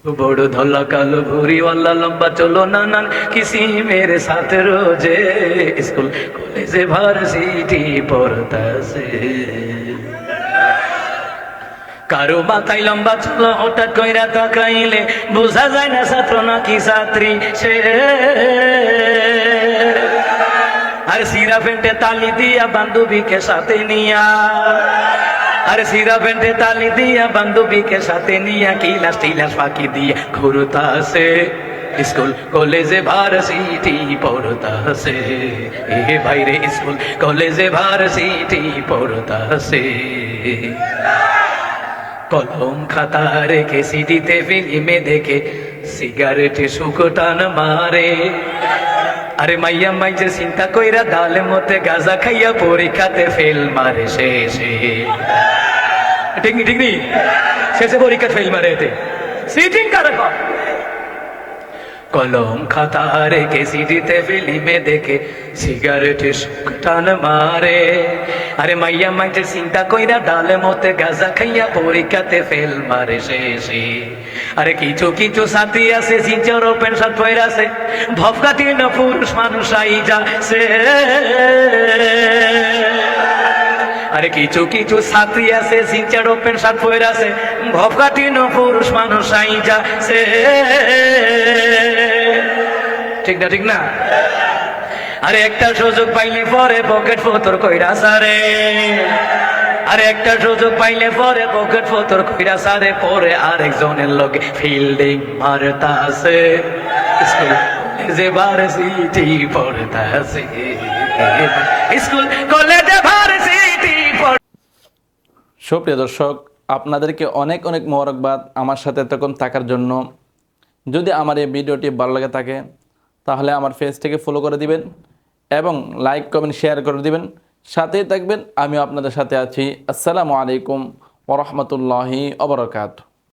बड़ो धौला कालो भूरी वाला लंबा चलो नानान किसी मेरे साथ रोजे स्कूल कॉलेज ভার্সিটি পড়তাছে কারো মাথায় লম্বা চুল হঠাৎ কইরা তাকাইলে বোঝা যায় না ছাত্র নাকি ছাত্রী সে আর সিরা পেন্টে তালি দিয়া বান্ধবীকে সাথে নিয়া अरे सीरा पेंटे ताली दिया बंदूबी के साथे निया किलास टिलास फाकी दिया घुरता से स्कूल कॉलेजे ভার্সিটি পড়তাছে ए भाई रे स्कूल कॉलेजे ভার্সিটি পড়তাছে कलम खाता रेखे सीडीते फिल्मे देखे सिगारेटे सुकटान मारे अरे माइया माइजे चिंता कइरा दाले मते गाजा खाइया परीक्षाते फेल मारे शेषे ठीक नहीं शेषे परीक्षा फेल मारे थे सीटिंग कारक कलम खाता रेखे सीडीते फिल्मे देखे सिगारेटे टान मारे अरे माइया माइजे चिंता कइरा डाले मते गाजा खाइया परीक्षाते फेल मारे शेषे अरे किछु किछु साथी आछे जिंचर ओपेन शार्ट पइरा आछे भफकाटी ना पुरुष मानुष आई जाछे अरे किछु किछु साथी आछे जिंचर ओपेन शार्ट पइरा आछे भफकाटी ना पुरुष मानुष आई जाछे ठीक ना अरे एकटा सुযোগ पाइले परे पकेट फोतर कइरा सारे अरे एकटा सुযোগ पाइले परे पकेट फोतर कइरा सारे परे आरेकजনের লগে ফিল্ডিং মারতাছে স্কুল কলেজে ভার্সিটি পড়তাছে স্কুল কলেজে ভার্সিটি সুপ্রিয় দর্শক আপনাদেরকে অনেক অনেক মোবারকবাদ আমার সাথে এতক্ষণ থাকার জন্য। যদি আমার এই ভিডিওটি ভালো লাগে থাকে তাহলে আমার পেজটিকে ফলো করে দিবেন এবং লাইক কমেন্ট শেয়ার করে দিবেন, সাথেই থাকবেন। আমিও আপনাদের সাথে আছি। আসসালামু আলাইকুম ওয়া রাহমাতুল্লাহি ওয়া বারাকাতুহু।